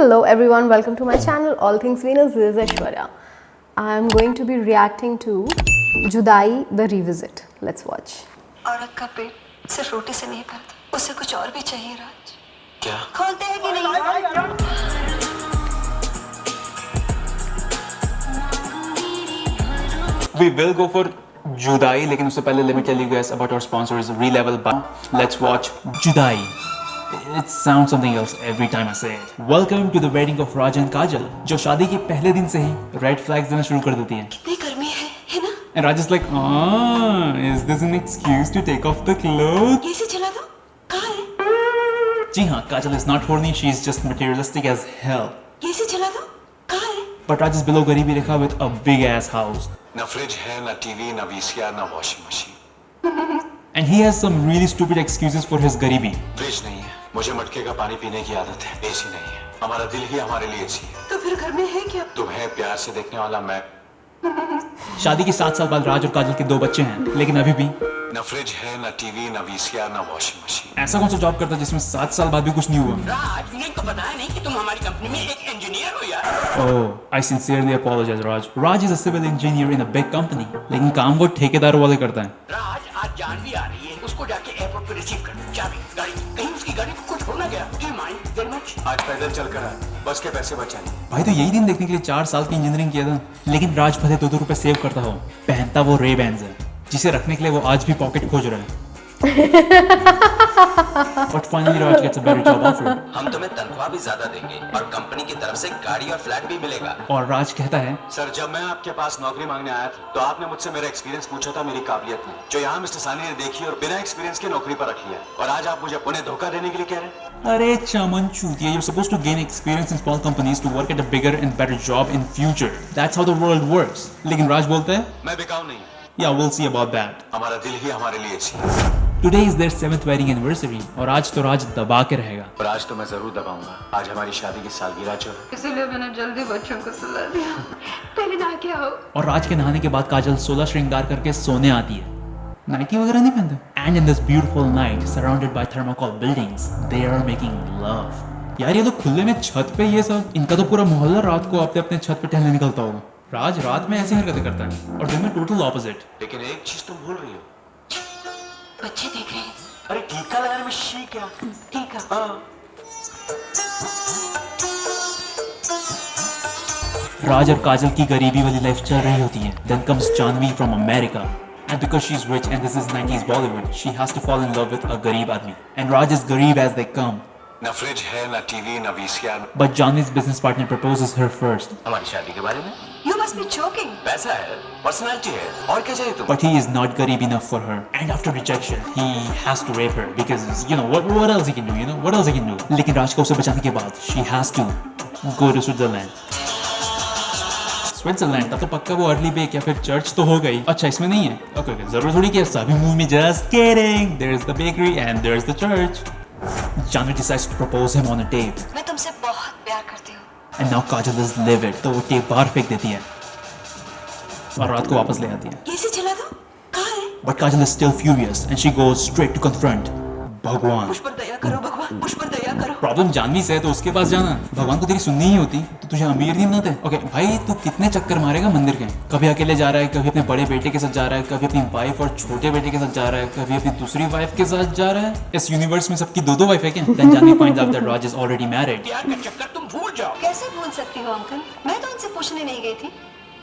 Hello everyone, welcome to my channel All Things Venus. This is Aishwarya. I am going to be reacting to Judai the Revisit. Let's watch. औरत का पेट सिर्फ रोटी से नहीं भरता, उसे कुछ और भी चाहिए राज। क्या? खोलते हैं कि नहीं? We will go for Judai, लेकिन उससे पहले let me tell you guys about our sponsors Relevel Bar. Let's watch Judai. It sounds something else every time I say it. Welcome to the wedding of Raj and Kajal, जो शादी के पहले दिन से ही red flags देना शुरू कर देती है. कितनी गर्मी है ना? And Raj is like, is this an excuse to take off the clothes? ये से चला दो, कहाँ है? जी हाँ, Kajal is not horny, she is just materialistic as hell. ये से चला दो, कहाँ है? But Raj is below गरीबी रेखा with a big ass house. न फ्रिज है, न टीवी, न वीसीआर, न washing machine. And he has some really stupid excuses for his गरीबी. फ्रिज नहीं है, मुझे मटके का पानी पीने की आदत है. एसी नहीं है, हमारा दिल ही हमारे लिए एसी है. तो फिर घर में है क्या? तुम्हें प्यार से देखने वाला मैं. शादी के 7 साल बाद राज और काजल के 2 बच्चे हैं, लेकिन अभी भी न फ्रिज है, न टीवी, न वीसीआर, न वॉशिंग मशीन. ऐसा कौन सा जॉब करता है जिसमें 7 साल बाद भी कुछ नहीं हुआ? राज, मैंने तो बताया नहीं कि तुम हमारी कंपनी में एक इंजीनियर हो यार। Oh, I sincerely apologize, Raj. Raj is a civil engineer in a big company, लेकिन काम वो ठेकेदारों वाले करता है. राज, आज जानवी आ रही है, उसको जाके एयरपोर्ट पे रिसीव कर दो। चाबी गाड़ी, कहीं उसकी गाड़ी को कुछ हो ना गया। Do you mind very much? आज पैदल चल कर आए, बस के पैसे बचाए. भाई तो यही दिन देखने के लिए 4 साल की इंजीनियरिंग किया था, लेकिन राज भले 2-2 रुपए सेव करता हो, पहनता वो रे बैन्स है, जिसे रखने के लिए वो आज भी पॉकेट खोज रहा है. But finally Raj gets a better job offer. हम तुम्हें तनख्वाह भी ज्यादा देंगे और कंपनी की तरफ से गाड़ी और फ्लैट भी मिलेगा। और राज कहता है, सर, जब मैं आपके पास नौकरी मांगने आया था, तो आपने मुझसे मेरा एक्सपीरियंस पूछा था, मेरी काबिलियत में, जो यहाँ मिस्टर सानी ने देखी और बिना एक्सपीरियंस के नौकरी पर रख लिया. और आज आप मुझे उन्हें धोखा देने के लिए कह रहे हैं. अरे चमन चूतिया, you're supposed to gain experience in small companies to work at a bigger and better job in future. That's how the world works. लेकिन राज बोलता है, मैं बिकाऊ नहीं. yeah, we'll see about that. हमारा दिल ही हमारे लिए एसी है. Today is their 7th wedding anniversary और आज तो राज दबा के रहेगा. और आज तो मैं जरूर दबाऊंगा. आज हमारी शादी की सालगिरह जो है. इसीलिए मैंने जल्दी बच्चों को सुला दिया. पहले नहा के आओ. और राज के नहाने के बाद काजल 16 श्रृंगार करके सोने आती है. नाइटी वगैरह नहीं पहनते. And in this beautiful night, surrounded by thermocol buildings, they are making love. यार ये तो खुले में छत पे ये सब, इनका तो पूरा मोहल्ला रात को अपने अपने छत पे टहलने निकलता होगा. राज रात में ऐसी हरकतें करता है और दिन में टोटल ऑपोजिट. लेकिन एक चीज तुम भूल रही हो. बच्चे देख रहे हैं. अरे टीका लगाने में शी क्या? ठीक है. राज और काजल की गरीबी वाली लाइफ चल रही होती है. Then comes Janvi from America. And because she's rich and this is 90s Bollywood, she has to fall in love with a गरीब आदमी. And Raj is गरीब as they come. न फ्रिज है, न टीवी, न VCR. But Janvi's business partner proposes her first. हमारी शादी के बारे में? You must be joking. पैसा है, पर्सनालिटी है, और क्या चाहिए तुम? But he is not गरीब enough for her. And after rejection, he has to rape her because you know what else he can do? You know what else he can do? लेकिन राज को उसे बचाने के बाद, she has to go to Switzerland. Switzerland तब तो पक्का वो अर्ली बेक या फिर चर्च तो हो गई. अच्छा इसमें नहीं है. ओके जरूर थोड़ी कि सभी मूवी में just kidding. There is the bakery and there is the church. Janvi decides to propose him on a tape. मैं तुमसे बहुत प्यार करती हूँ. And now Kajal is livid. तो वो टेप बाहर फेंक देती है और रात को वापस ले आती है. ये से चला दो, कहाँ है? But Kajal is still furious and she goes straight to confront भगवान. मुझ पर दया करो भगवान, मुझ पर दया करो. प्रॉब्लम जानवी से है तो उसके पास जाना. भगवान को तेरी सुननी ही होती तो तुझे अमीर नहीं बनाते. ओके भाई तू कितने चक्कर मारेगा मंदिर के. कभी अकेले जा रहा है, कभी अपने बड़े बेटे के साथ जा रहा है, कभी अपनी वाइफ और छोटे बेटे के साथ जा रहा है, कभी अपनी दूसरी वाइफ के साथ जा रहा है. इस यूनिवर्स में सबकी 2-2 वाइफ है क्या? Then Janvi finds out that Raj is already married. प्यार का चक्कर तुम भूल जाओ। कैसे भूल सकती हो अंकल? मैं तो उनसे पूछने नहीं गई थी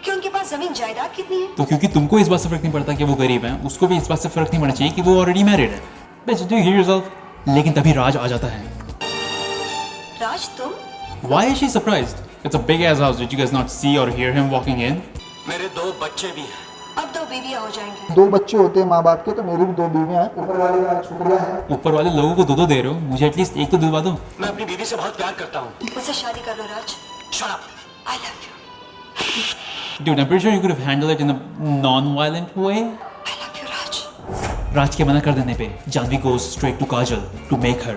कि उनके पास जमीन जायदाद कितनी है. तो क्योंकि तुमको इस बात से फर्क नहीं पड़ता कि वो गरीब है, उसको भी इस बात से फर्क नहीं पड़ना चाहिए कि वो ऑलरेडी मैरिड है. Bitch, do you hear yourself? लेकिन तभी राज आ जाता है. राज तुम? Why is she surprised? It's a big ass house. Did you guys not see or hear him walking in? मेरे 2 बच्चे भी हैं. अब 2 बीवियां हो जाएंगी. 2 बच्चे होते हैं माँ बाप के, तो मेरी भी 2 बीवियां हैं. ऊपर वाले का शुक्रिया है. ऊपर वाले लोगों को 2-2 दे रहे हो, मुझे एटलीस्ट एक तो दिलवा दो. मैं अपनी बीवी से बहुत प्यार करता हूँ. मुझसे शादी कर लो राज. Shut up. I love you. Dude, I'm pretty sure you could have handled it in a non-violent way. I love you राज. राज के मना कर देने पे Janvi goes straight to Kajal to make her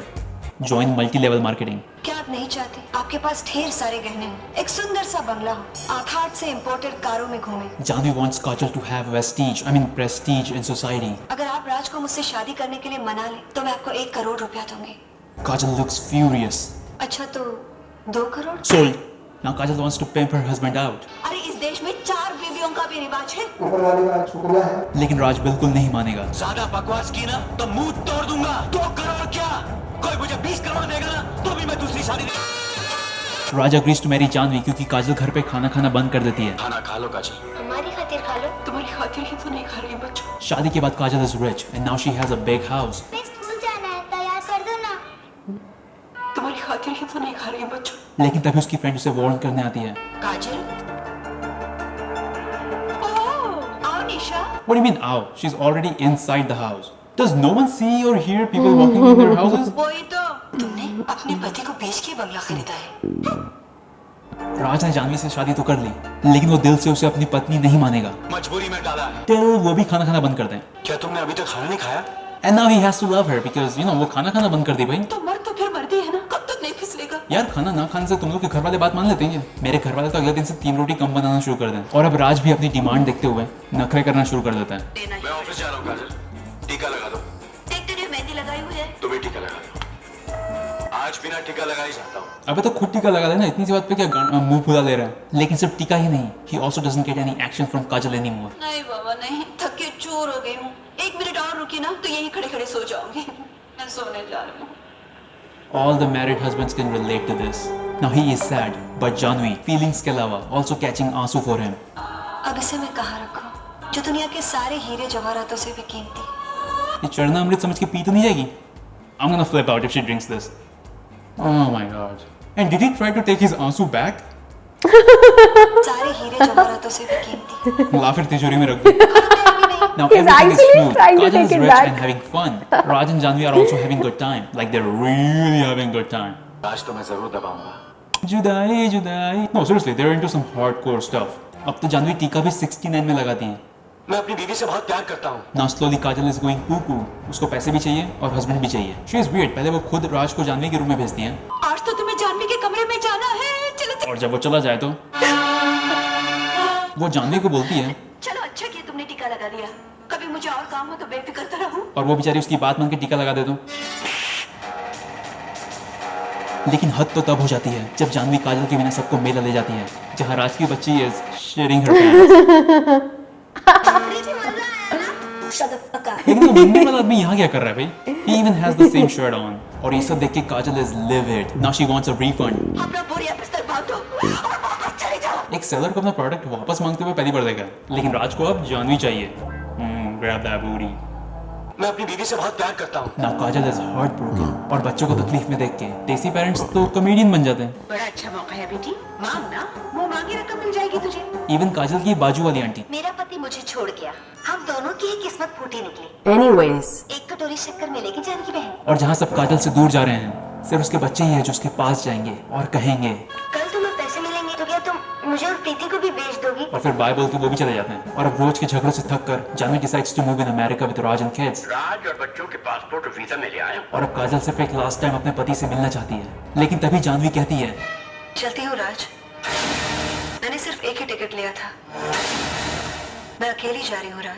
join multi-level marketing. क्या आप नहीं चाहते आपके पास ढेर सारे गहने हो, एक सुंदर सा बंगला हो, आप हार्ट से इम्पोर्टेड कारों में घूमें. Janvi wants Kajal to have prestige in society. अगर आप राज को मुझसे शादी करने के लिए मना लें तो मैं आपको 1 करोड़ रुपया दूंगी. Kajal looks furious. अच्छा तो 2 crore? Sold. Now Kajal wants to pimp her husband out. अरे इस देश में 4 बीवियों का भी रिवाज है। ऊपर वाले का शुक्रिया है। लेकिन राज बिल्कुल नहीं मानेगा। ज्यादा बकवास की ना तो मुंह तोड़ दूंगा। 2 करोड़ क्या, कोई मुझे 20 करोड़ देगा ना तो भी मैं दूसरी शादी नहीं। राज agrees to marry जानवी क्योंकि काजल घर पे खाना खाना बंद कर देती है। खाना खा लो काजल। हमारी खातिर खा लो। तुम्हारी खातिर ही तो नहीं खा रही बच्चों। शादी के बाद काजल is rich and now she has a big house. School जाना है, तैयार कर दो ना। तुम्हारी खातिर ही तो नहीं खा रही बच्चों। लेकिन तभी उसकी फ्रेंड उसे वार्न करने आती है। काजल, ओह, आओ निशा। What do you mean ow? She's already inside the house. Does no one see or hear people walking in their houses? वही तो, तुमने अपने पति को बेच के बंगला खरीदा है। राज ने जानवी से शादी तो कर ली, लेकिन वो दिल से उसे अपनी पत्नी नहीं मानेगा। मजबूरी में डाला है। Till वो भी खाना खाना बंद कर दें। क्या तुमने अभी तक खाना नहीं खाया? And now he has to love her because you know वो खाना खाना बंद कर दी भाई। तो मर तो फिर मरती है ना, कब तक नहीं फिसलेगा? यार खाना ना खाने से तुम लोग के घर वाले बात मान लेते हैं। मेरे घर वाले तो अगले दिन से 3 रोटी कम बनाना शुरू कर दें। और अब राज भी अपनी डिमांड देखते हुए नखरे करना शुरू कर देता है। देना ही। मैं ऑफिस जा रहा हूँ काजल, टीका लगा दो। देख तेरी मेहंदी लगाई हुई है। तुम्हें टीका लगा दो। आज बिना टीका लगा ही जाता हूँ। अबे तो खुद टीका लगा लेना, इतनी सी बात पे क्या मुंह फुला ले रहा है। लेकिन सिर्फ टीका ही नहीं, he also doesn't get any action from Kajal anymore. नहीं बाबा नहीं, थक के चूर हो गई हूँ। 1 मिनट और रुकी ना तो यहीं खड़े खड़े सो जाऊंगी। मैं सोने जा रही हूँ। All the married husbands can relate to this. Now he is sad, but Janvi, feelings के अलावा, also catching आंसू for him. अब इसे मैं कहाँ रखूँ, जो दुनिया के सारे हीरे जवाहरातों से भी कीमती। ये चढ़ना अमृत समझ के पी तो नहीं जाएगी? I'm gonna flip out if she drinks this. Oh my god. And did he try to take his आंसू back? सारे हीरे जवाहरातों से भी कीमती। ला फिर तिजोरी में रख दो। Now He's everything is actually smooth. trying to Kajal is take it rich back. and having fun. Raj and Janvi are also having good time. Like they're really having good time. आज तो मैं जरूर दबाऊंगा। जुदाई जुदाई। No seriously, they're into some hardcore stuff. अब तो जानवी टीका भी 69 में लगाती हैं। मैं अपनी बीवी से बहुत प्यार करता हूँ। Now slowly Kajal is going cuckoo. उसको पैसे भी चाहिए और हस्बैंड भी चाहिए। She is weird. पहले वो खुद राज को जानवी के रूम में भेजती हैं। आज तो तुम्हें जानवी के कमरे में जाना है। चलो और जब वो चला जाए तो वो जानवी को बोलती है चलो, अच्छा किया तुमने टीका लगा दिया। कभी मुझे और काम हो तो बेफिक्र करता रहूं। और वो बेचारी उसकी बात मान के टीका लगा दे तो। लेकिन हद तो तब हो जाती है जब जानवी काजल के बिना सबको मेला ले जाती है, जहाँ राज की बच्ची is sharing her pants। लेकिन वो मिलने वाला आदमी यहाँ क्या कर रहा है भाई? He even has the same shirt on. और ये सब देख के काजल is livid. Now she wants a refund. अपना बोरिया बिस्तर बांध दो और वापस चले जाओ। एक सेलर को अपना प्रोडक्ट वापस मांगते हुए पहली बार देखा, लेकिन राज को अब जानवी चाहिए। Grab that booty. मैं अपनी बीवी से बहुत प्यार करता हूँ। Now Kajal is heartbroken. और बच्चों को तकलीफ में देख के देसी पेरेंट्स तो कॉमेडियन बन जाते हैं। बड़ा अच्छा मौका है बेटी, मांगना, मुंह मांगी रकम मिल जाएगी तुझे। इवन काजल की बाजू वाली आंटी। मेरा पति मुझे छोड़ गया, हम दोनों की ही किस्मत फूटी निकली। Anyways, एक कटोरी शक्कर मिलेगी जानकी बहन। और जहाँ सब काजल से दूर जा रहे हैं, सिर्फ उसके बच्चे ही है जो उसके पास जाएंगे और कहेंगे। कल तुम्हें पैसे मिलेंगे तो क्या तुम मुझे और प्रीति को भी बेच दोगी? और फिर बाय बोल के वो भी चले जाते हैं। और अब रोज के झगड़ों से थक कर Janvi decides to move in America with Raj and kids. Raj और बच्चों के पासपोर्ट और वीजा में ले आया। और अब काजल सिर्फ एक लास्ट टाइम अपने पति से मिलना चाहती है, लेकिन तभी जानवी कहती है चलती हूँ राज, मैंने सिर्फ एक ही टिकट लिया था, मैं अकेली जा रही हूँ Raj.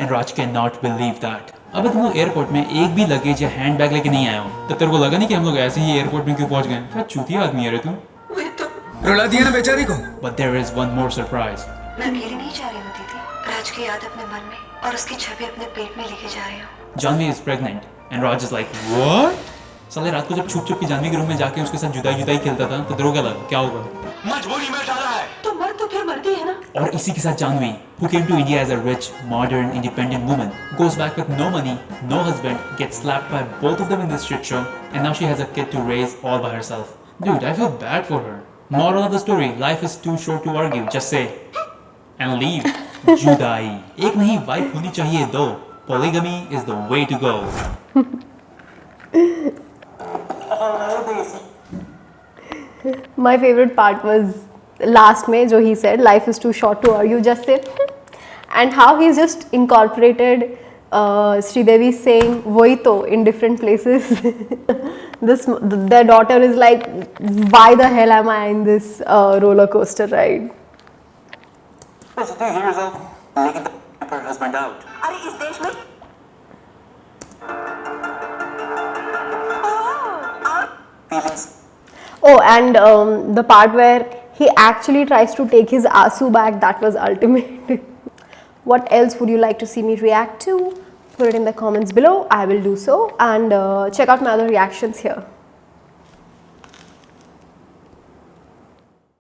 And Raj can not believe that. अब तुम लोग एयरपोर्ट में एक भी लगेज या हैंड बैग लेके नहीं आए हो, तो तेरे को लगा नहीं कि हम लोग ऐसे ही एयरपोर्ट में क्यों पहुंच गए? क्या चूतिया आदमी है रे तू। वही तो, रुला दिया ना बेचारी को। But there is one more surprise. मैं अकेली नहीं जा रही हूँ दीदी, राज की याद अपने मन में और उसकी छवि अपने पेट में लेके जा रही हूँ। Janvi is pregnant and Raj is like what? साले रात को जब छुप छुप के जानवी के रूम में जाके उसके साथ जुदाई जुदाई खेलता था तो तेरे को क्या लगा क्या होगा? मजबूरी में डाला है। तो मर तो फिर मरती है ना। और इसी के साथ Janvi, who came to India as a rich, modern, independent woman, goes back with no money, no husband, gets slapped by both of them in this shit show, and now she has a kid to raise all by herself. Dude, I feel bad for her. Moral of the story: life is too short to argue. Just say and leave. जुदाई एक नहीं, wife होनी चाहिए 2. Polygamy is the way to go. My favorite part was last में जो he said life is too short to argue, just say and how he's just incorporated Sridevi saying वही तो in different places. Their daughter is like, why the hell am I in this roller coaster ride? Her husband out. अरे इस देश में Feelings. Oh, and the part where he actually tries to take his Asu back, that was ultimate. What else would you like to see me react to? Put it in the comments below. I will do so, and check out my other reactions here.